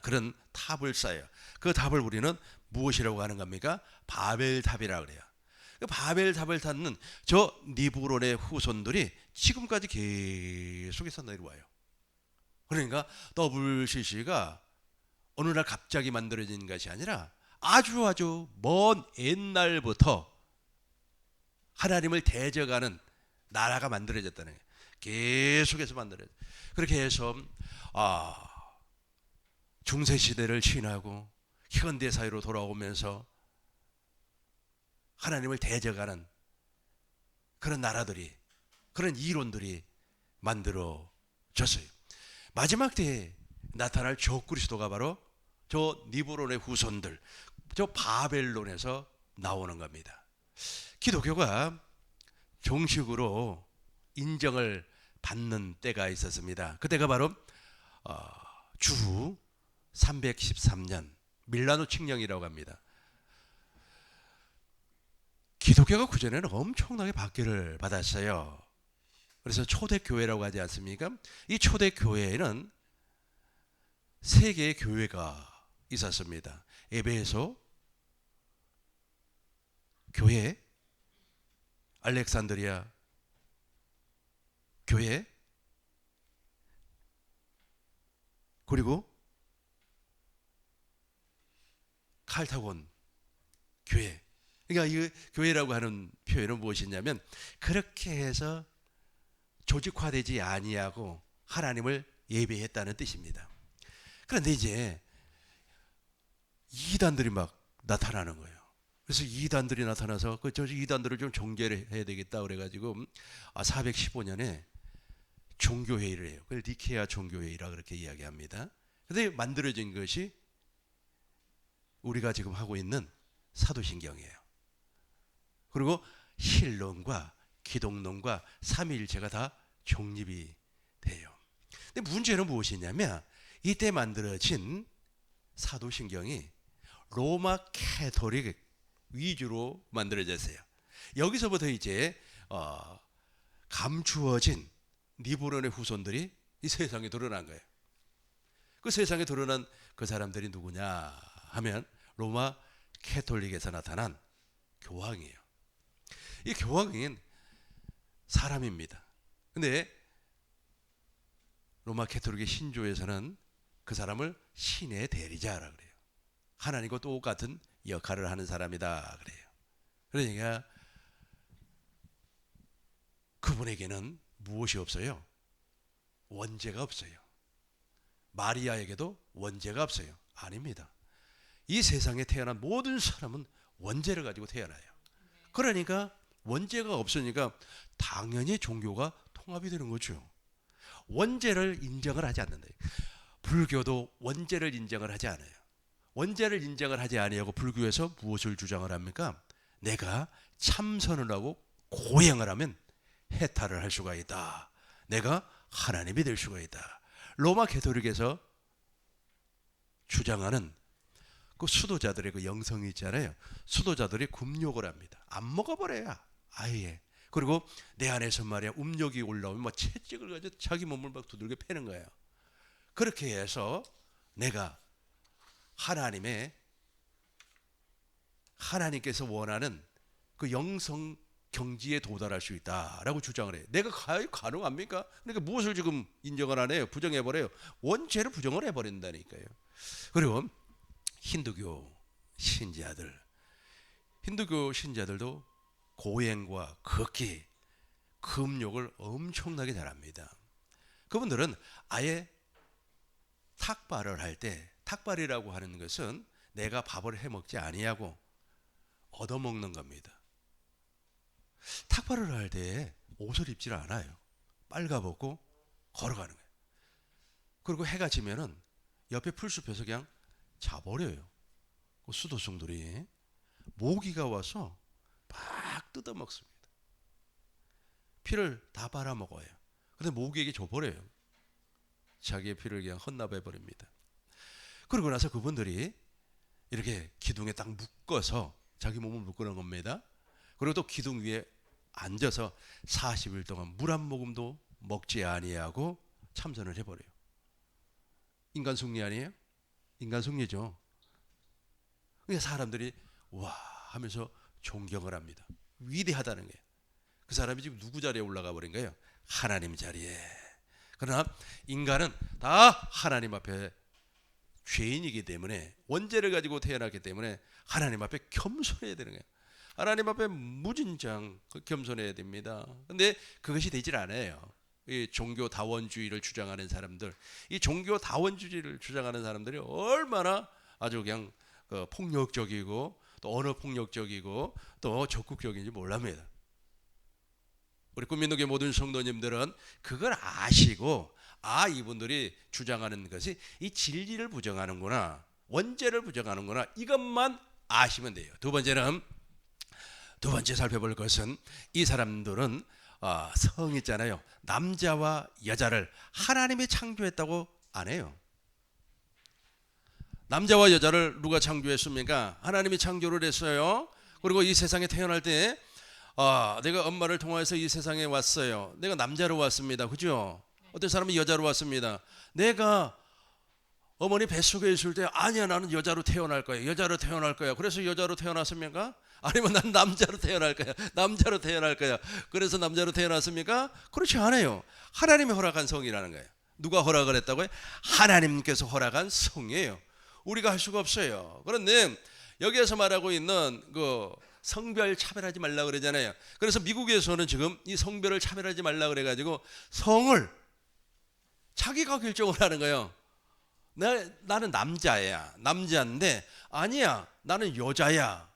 그런 탑을 쌓아요. 그 탑을 우리는 무엇이라고 하는 겁니까? 바벨탑이라고 그래요. 그 바벨탑을 쌓는 저 니브롯의 후손들이 지금까지 계속해서 내려와요. 그러니까 WCC가 어느 날 갑자기 만들어진 것이 아니라 아주 먼 옛날부터 하나님을 대적하는 나라가 만들어졌다는 거예요. 계속해서 만들어졌어요. 그렇게 해서 중세시대를 지나고 현대사회로 돌아오면서 하나님을 대적하는 그런 나라들이, 그런 이론들이 만들어졌어요. 마지막 때에 나타날 저 그리스도가 바로 저 니브론의 후손들, 저 바벨론에서 나오는 겁니다. 기독교가 정식으로 인정을 받는 때가 있었습니다. 그때가 바로 주 313년 밀라노 칙령이라고 합니다. 기독교가 그전에는 엄청나게 박해를 받았어요. 그래서 초대교회라고 하지 않습니까? 이 초대교회에는 세 개의 교회가 있었습니다. 에베소 교회, 알렉산드리아 교회, 그리고 칼타곤 교회. 그러니까 이 교회라고 하는 표현은 무엇이냐면 그렇게 해서 조직화되지 아니하고 하나님을 예배했다는 뜻입니다. 그런데 이제 이단들이 막 나타나는 거예요. 그래서 이단들이 나타나서 저 이단들을 좀 정죄를 해야 되겠다 그래가지고 415년에 종교회의를 해요. 그걸 니케아 종교회의라 그렇게 이야기합니다. 그런데 만들어진 것이 우리가 지금 하고 있는 사도신경이에요. 그리고 신론과 기독론과 삼위일체가 다 정립이 돼요. 근데 문제는 무엇이냐면 이때 만들어진 사도신경이 로마 캐토릭 위주로 만들어졌어요. 여기서부터 이제 감추어진 니브론의 후손들이 이 세상에 드러난 거예요. 그 세상에 드러난 그 사람들이 누구냐 하면 로마 캐톨릭에서 나타난 교황이에요. 이 교황은 사람입니다. 근데 로마 캐톨릭의 신조에서는 그 사람을 신의 대리자라 그래요. 하나님과 똑같은 역할을 하는 사람이다 그래요. 그러니까 그분에게는 무엇이 없어요? 원죄가 없어요. 마리아에게도 원죄가 없어요. 아닙니다. 이 세상에 태어난 모든 사람은 원죄를 가지고 태어나요. 그러니까 원죄가 없으니까 당연히 종교가 통합이 되는 거죠. 원죄를 인정을 하지 않는다. 불교도 원죄를 인정을 하지 않아요. 원죄를 인정을 하지 아니하고 불교에서 무엇을 주장을 합니까? 내가 참선을 하고 고행을 하면 해탈을 할 수가 있다. 내가 하나님이 될 수가 있다. 로마 캐토릭에서 주장하는 그 수도자들의 그 영성이 있잖아요. 수도자들이 금욕을 합니다. 안 먹어버려야 아예. 그리고 내 안에서 말이야 음욕이 올라오면 막 채찍을 가지고 자기 몸을 막 두들겨 패는 거예요. 그렇게 해서 내가 하나님께서 원하는 그 영성 경지에 도달할 수 있다라고 주장을 해요. 내가 가능합니까? 그러니까 무엇을 지금 인정을 안 해요? 부정해버려요. 원죄를 부정을 해버린다니까요. 그리고 힌두교 신자들도 고행과 걷기, 금욕을 엄청나게 잘합니다. 그분들은 아예 탁발을 할 때, 탁발이라고 하는 것은 내가 밥을 해먹지 아니하고 얻어먹는 겁니다. 탁발을 할 때 옷을 입질 않아요. 빨가벗고 걸어가는 거예요. 그리고 해가 지면은 옆에 풀숲에서 그냥 자버려요. 그 수도승들이 모기가 와서 막 뜯어먹습니다. 피를 다 빨아먹어요. 근데 모기에게 줘버려요. 자기의 피를 그냥 헌납해버립니다. 그러고 나서 그분들이 이렇게 기둥에 딱 묶어서 자기 몸을 묶어놓은 겁니다. 그리고 또 기둥 위에 앉아서 40일 동안 물 한 모금도 먹지 아니하고 참선을 해버려요. 인간 승리 아니에요? 인간 승리죠. 그러니까 사람들이 와 하면서 존경을 합니다. 위대하다는 거예요. 그 사람이 지금 누구 자리에 올라가 버린 거예요? 하나님 자리에. 그러나 인간은 다 하나님 앞에 죄인이기 때문에 원죄를 가지고 태어났기 때문에 하나님 앞에 겸손해야 되는 거예요. 하나님 앞에 무진장 겸손해야 됩니다. 근데 그것이 되질 않아요. 이 종교다원주의를 주장하는 사람들, 이 종교다원주의를 주장하는 사람들이 얼마나 아주 그냥 폭력적이고 또 언어 폭력적이고 또 적극적인지 몰랍니다. 우리 국민교회 모든 성도님들은 그걸 아시고 아, 이분들이 주장하는 것이 이 진리를 부정하는구나, 원죄를 부정하는구나, 이것만 아시면 돼요. 두 번째 살펴볼 것은 이 사람들은 성 있잖아요. 남자와 여자를 하나님이 창조했다고 안 해요. 남자와 여자를 누가 창조했습니까? 하나님이 창조를 했어요. 그리고 이 세상에 태어날 때 내가 엄마를 통해서 이 세상에 왔어요. 내가 남자로 왔습니다. 그죠? 어떤 사람은 여자로 왔습니다. 내가 어머니 뱃속에 있을 때 아니야, 나는 여자로 태어날 거야. 여자로 태어날 거야. 그래서 여자로 태어났습니까? 아니면 난 남자로 태어날 거야. 남자로 태어날 거야. 그래서 남자로 태어났습니까? 그렇지 않아요. 하나님이 허락한 성이라는 거예요. 누가 허락을 했다고요? 하나님께서 허락한 성이에요. 우리가 할 수가 없어요. 그런데 여기에서 말하고 있는 그 성별 차별하지 말라 그러잖아요. 그래서 미국에서는 지금 이 성별을 차별하지 말라 그래가지고 성을 자기가 결정을 하는 거예요. 나는 남자인데 아니야, 나는 여자야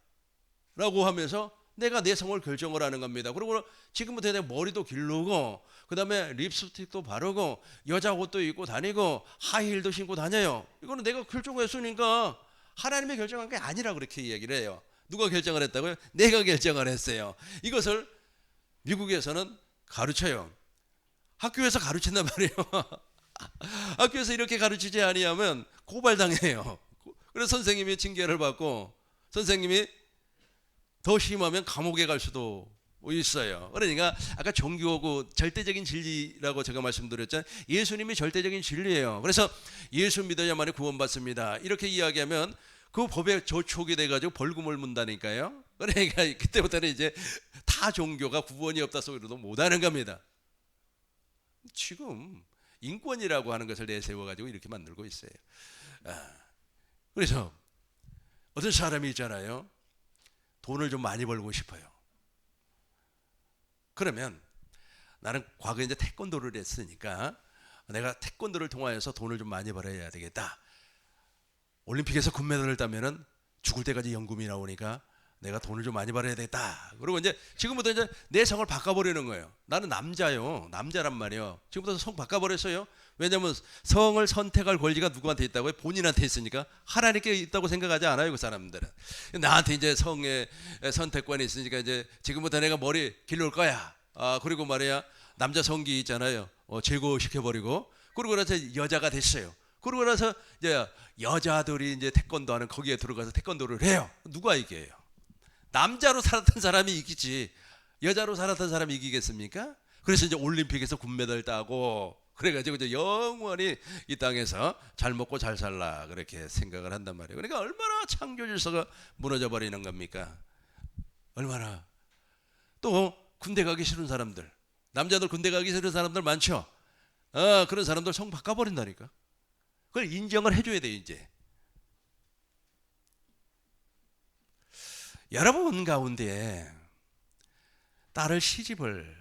라고 하면서 내가 내 성을 결정을 하는 겁니다. 그리고 지금부터 내 머리도 기르고 그 다음에 립스틱도 바르고 여자 옷도 입고 다니고 하이힐도 신고 다녀요. 이거는 내가 결정했으니까 하나님이 결정한 게 아니라 그렇게 이야기를 해요. 누가 결정을 했다고요? 내가 결정을 했어요. 이것을 미국에서는 가르쳐요. 학교에서 가르친단 말이에요. 학교에서 이렇게 가르치지 아니하면 고발당해요. 그래서 선생님이 징계를 받고 선생님이 더 심하면 감옥에 갈 수도 있어요. 그러니까 아까 종교고 절대적인 진리라고 제가 말씀드렸잖아요. 예수님이 절대적인 진리예요. 그래서 예수 믿어야만이 구원받습니다. 이렇게 이야기하면 그 법에 저촉이 돼가지고 벌금을 문다니까요. 그러니까 그때부터는 이제 타 종교가 구원이 없다 소리도 못하는 겁니다. 지금 인권이라고 하는 것을 내세워가지고 이렇게 만들고 있어요. 그래서 어떤 사람이 있잖아요. 돈을 좀 많이 벌고 싶어요. 그러면 나는 과거에 이제 태권도를 했으니까 내가 태권도를 통하여서 돈을 좀 많이 벌어야 되겠다. 올림픽에서 금메달을 따면은 죽을 때까지 연금이 나오니까 내가 돈을 좀 많이 벌어야 되겠다. 그리고 이제 지금부터 이제 내 성을 바꿔버리는 거예요. 나는 남자란 말이에요. 지금부터 성 바꿔버렸어요. 왜냐하면 성을 선택할 권리가 누구한테 있다고요? 본인한테 있으니까. 하나님께 있다고 생각하지 않아요, 그 사람들은. 나한테 이제 성의 선택권이 있으니까 이제 지금부터 내가 머리 길러올 거야. 그리고 말이야, 남자 성기 있잖아요. 제거시켜버리고 그러고 나서 여자가 됐어요. 그러고 나서 이제 여자들이 이제 태권도 하는 거기에 들어가서 태권도를 해요. 누가 이겨요? 남자로 살았던 사람이 이기지 여자로 살았던 사람이 이기겠습니까? 그래서 이제 올림픽에서 금메달 따고 그래가지고 이제 영원히 이 땅에서 잘 먹고 잘 살라 그렇게 생각을 한단 말이에요. 그러니까 얼마나 창조 질서가 무너져 버리는 겁니까? 얼마나. 또 군대 가기 싫은 사람들, 남자들 군대 가기 싫은 사람들 많죠. 그런 사람들 성 바꿔버린다니까. 그걸 인정을 해줘야 돼. 이제 여러분 가운데 딸을 시집을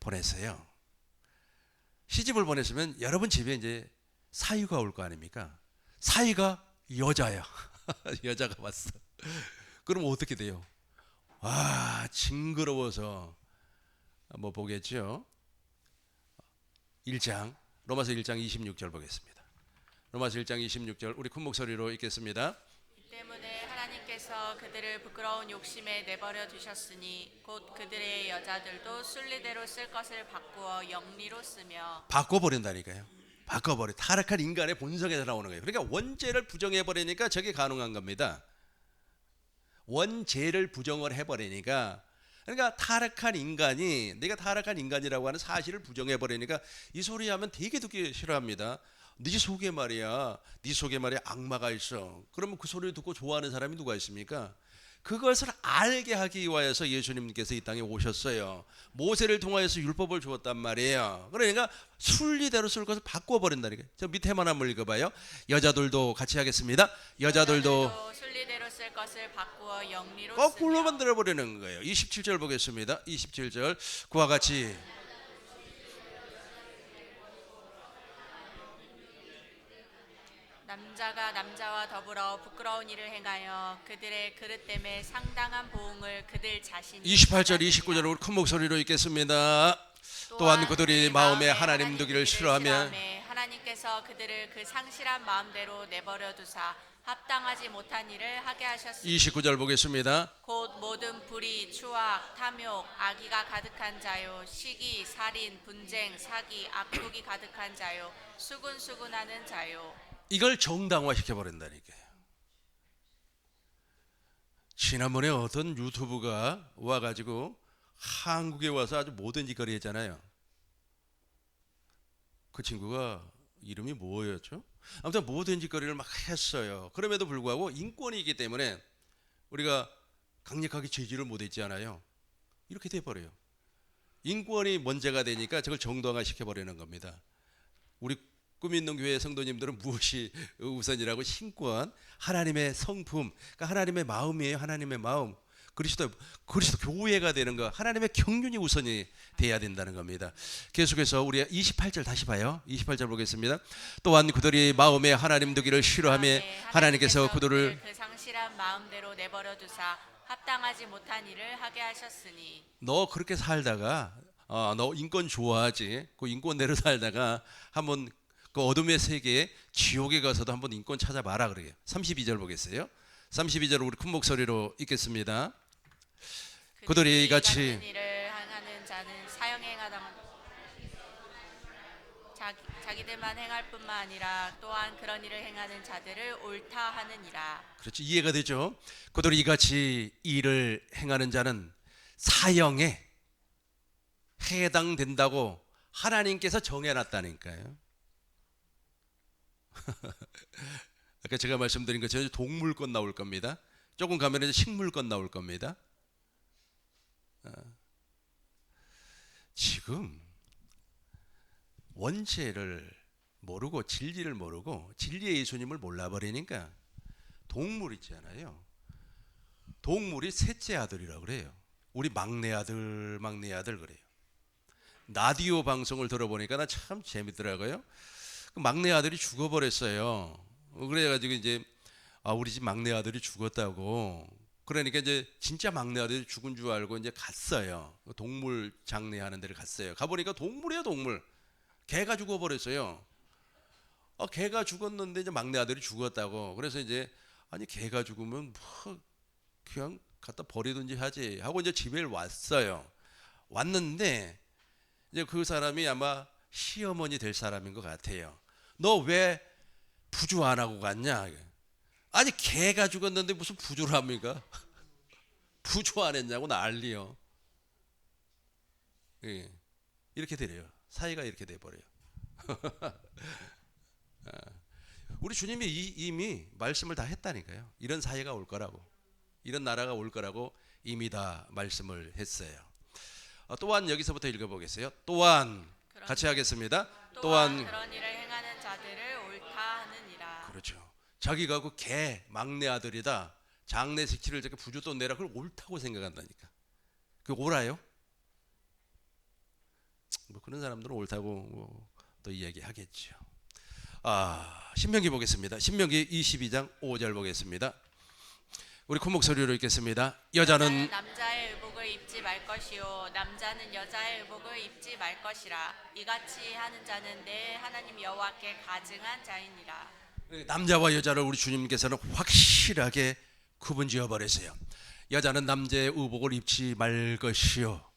보냈어요. 시집을 보냈으면 여러분 집에 이제 사위가 올 거 아닙니까? 사위가 여자야. 여자가 왔어. 그럼 어떻게 돼요? 징그러워서 뭐 보겠죠. 로마서 1장 26절 보겠습니다. 로마서 1장 26절 우리 큰 목소리로 읽겠습니다. 때문에 하나님께서 그들을 부끄러운 욕심에 내버려 두셨으니 곧 그들의 여자들도 순리대로 쓸 것을 바꾸어 영리로 쓰며. 바꿔버린다니까요. 바꿔버려. 타락한 인간의 본성에서 나오는 거예요. 그러니까 원죄를 부정해버리니까 저게 가능한 겁니다. 원죄를 부정을 해버리니까, 그러니까 타락한 인간이, 내가 타락한 인간이라고 하는 사실을 부정해버리니까 이 소리 하면 되게 듣기 싫어합니다. 네 속에 말이야 악마가 있어. 그러면 그 소리를 듣고 좋아하는 사람이 누가 있습니까? 그것을 알게 하기 위해서 예수님께서 이 땅에 오셨어요. 모세를 통하여서 율법을 주었단 말이에요. 그러니까 순리대로 쓸 것을 바꿔버린다니까요. 저 밑에만 한번 읽어봐요. 여자들도 같이 하겠습니다. 여자들도 순리대로 쓸 것을 바꾸어 영리로 거꾸로 쓰며. 만들어버리는 거예요. 27절 보겠습니다. 27절 그와 같이 남자가 남자와 더불어 부끄러운 일을 행하여 그들의 그릇 때문에 상당한 보응을 그들 자신이 28절 29절 우리 큰 목소리로 읽겠습니다. 또한 그들이 마음에 하나님 하나님 두기를 싫어하며 하나님께서 그들을 그 상실한 마음대로 내버려 두사 합당하지 못한 일을 하게 하셨으니 29절 보겠습니다. 곧 모든 불의, 추악, 탐욕, 악의가 가득한 자요, 시기, 살인, 분쟁, 사기, 악독이 가득한 자요, 수군수군하는 자요. 이걸 정당화시켜 버린다니까요. 지난번에 어떤 유튜브가 와가지고 한국에 와서 아주 모든 짓거리 했잖아요. 그 친구가 이름이 뭐였죠? 아무튼 모든 짓거리를 막 했어요. 그럼에도 불구하고 인권이기 때문에 우리가 강력하게 제지를 못했지 않아요. 이렇게 돼버려요. 인권이 문제가 되니까 저걸 정당화시켜 버리는 겁니다. 우리 꿈 있는 교회 성도님들은 무엇이 우선이라고? 신권, 하나님의 성품, 그러니까 하나님의 마음이에요. 하나님의 마음. 그리스도 교회가 되는 거, 하나님의 경륜이 우선이 돼야 된다는 겁니다. 계속해서 우리 28절 다시 봐요. 28절 보겠습니다. 또한 그들이 마음에 하나님 두기를 싫어하며 하나님께서 그들을 그 상실한 마음대로 내버려 두사 합당하지 못한 일을 하게 하셨으니. 너 그렇게 살다가 너 인권 좋아하지? 그 인권대로 살다가 한번 그 어둠의 세계에 지옥에 가서도 한번 인권 찾아봐라 그래요. 32절 보겠어요. 32절 우리 큰 목소리로 읽겠습니다. 그들이 이같이 일을 행하는 자는 사형행하다 자기들만 행할 뿐만 아니라 또한 그런 일을 행하는 자들을 옳다 하느니라. 그렇죠. 이해가 되죠. 그들이 이같이 일을 행하는 자는 사형에 해당된다고 하나님께서 정해놨다니까요. 아까 제가 말씀드린 것처럼 동물권 나올 겁니다. 조금 가면 이제 식물권 나올 겁니다. 지금 원죄를 모르고 진리를 모르고 진리의 예수님을 몰라버리니까 동물 있잖아요. 동물이 셋째 아들이라고 그래요. 우리 막내 아들 그래요. 라디오 방송을 들어보니까 나 참 재밌더라고요. 그 막내 아들이 죽어버렸어요. 그래가지고 이제 우리 집 막내 아들이 죽었다고. 그러니까 이제 진짜 막내 아들이 죽은 줄 알고 이제 갔어요. 동물 장례하는 데를 갔어요. 가보니까 동물이에요, 동물. 개가 죽어버렸어요. 개가 죽었는데 이제 막내 아들이 죽었다고. 그래서 이제 아니 개가 죽으면 뭐 그냥 갖다 버리든지 하지 하고 이제 집에 왔어요. 왔는데 이제 그 사람이 아마 시어머니 될 사람인 것 같아요. 너 왜 부조 안 하고 갔냐? 아니 개가 죽었는데 무슨 부조를 합니까? 부조 안 했냐고 난리요. 예. 이렇게 되래요. 사이가 이렇게 돼버려요. 우리 주님이 이미 말씀을 다 했다니까요. 이런 사회가 올 거라고, 이런 나라가 올 거라고 이미 다 말씀을 했어요. 또한 여기서부터 읽어보겠어요. 또한 같이 하겠습니다. 또한 그런 일을 행하는 자들을 옳다 하느니라. 그렇죠. 자기가 그 개 막내 아들이다, 장례식치를 저렇게 부주돈 내라, 그걸 옳다고 생각한다니까. 그 옳아요? 뭐 그런 사람들은 옳다고 또 이야기하겠죠. 신명기 보겠습니다. 신명기 22장 5절 보겠습니다. 우리 큰 목소리로 읽겠습니다. 여자는 남자의 의복을 입지 말 것이요 남자는 여자의 의복을 입지 말 것이라. 이같이 하는 자는 내 하나님 여호와께 가증한 자이니라. 남자와 여자를 우리 주님께서는 확실하게 구분지어 버렸어요. 여자는 남자의 의복을 입지 말 것이요,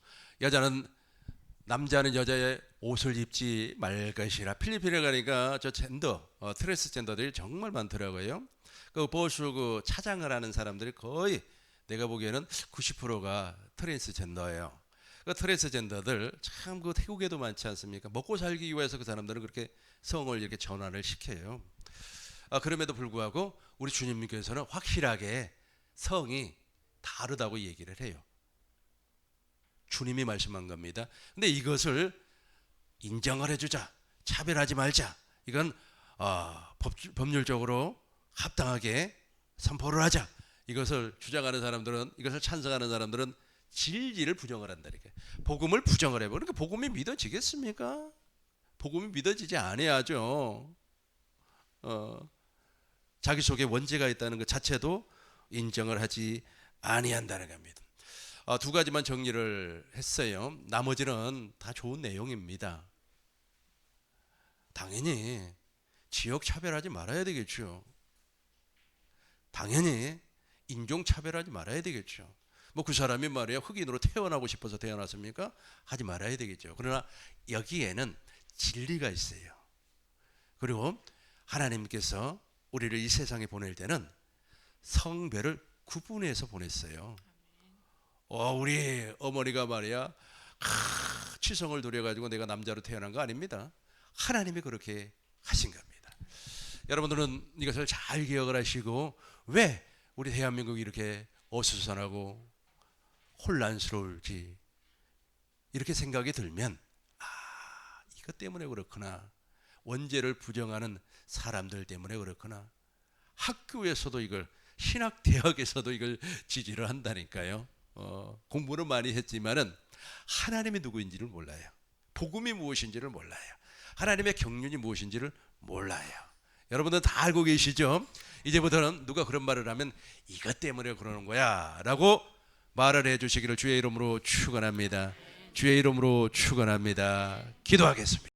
남자는 여자의 옷을 입지 말 것이라. 필리핀에 가니까 저 젠더, 트랜스젠더들이 정말 많더라고요. 그 보수 그 차장을 하는 사람들이 거의 내가 보기에는 90%가 트랜스젠더예요. 그 트랜스젠더들 참 그 태국에도 많지 않습니까? 먹고 살기 위해서 그 사람들은 그렇게 성을 이렇게 전환을 시켜요. 그럼에도 불구하고 우리 주님께서는 확실하게 성이 다르다고 얘기를 해요. 주님이 말씀한 겁니다. 근데 이것을 인정을 해주자, 차별하지 말자, 이건 법률적으로 합당하게 선포를 하자, 이것을 주장하는 사람들은, 이것을 찬성하는 사람들은 진리를 부정을 한다니까. 복음을 부정을 해버려. 그러니까 복음이 믿어지겠습니까? 복음이 믿어지지 않아야죠. 자기 속에 원죄가 있다는 것 자체도 인정을 하지 아니한다는 겁니다. 두 가지만 정리를 했어요. 나머지는 다 좋은 내용입니다. 당연히 지역 차별하지 말아야 되겠죠. 당연히 인종 차별하지 말아야 되겠죠. 뭐 그 사람이 말이야 흑인으로 태어나고 싶어서 태어났습니까? 하지 말아야 되겠죠. 그러나 여기에는 진리가 있어요. 그리고 하나님께서 우리를 이 세상에 보낼 때는 성별을 구분해서 보냈어요. 우리 어머니가 말이야 치성을 두려가지고 내가 남자로 태어난 거 아닙니다. 하나님이 그렇게 하신 겁니다. 여러분들은 이것을 잘 기억을 하시고, 왜 우리 대한민국이 이렇게 어수선하고 혼란스러울지 이렇게 생각이 들면, 이것 때문에 그렇구나, 원죄를 부정하는 사람들 때문에 그렇구나, 학교에서도 이걸, 신학대학에서도 이걸 지지를 한다니까요. 공부는 많이 했지만은 하나님이 누구인지를 몰라요. 복음이 무엇인지를 몰라요. 하나님의 경륜이 무엇인지를 몰라요. 여러분들 다 알고 계시죠? 이제부터는 누가 그런 말을 하면 이것 때문에 그러는 거야 라고 말을 해주시기를 주의 이름으로 축원합니다. 주의 이름으로 축원합니다. 기도하겠습니다.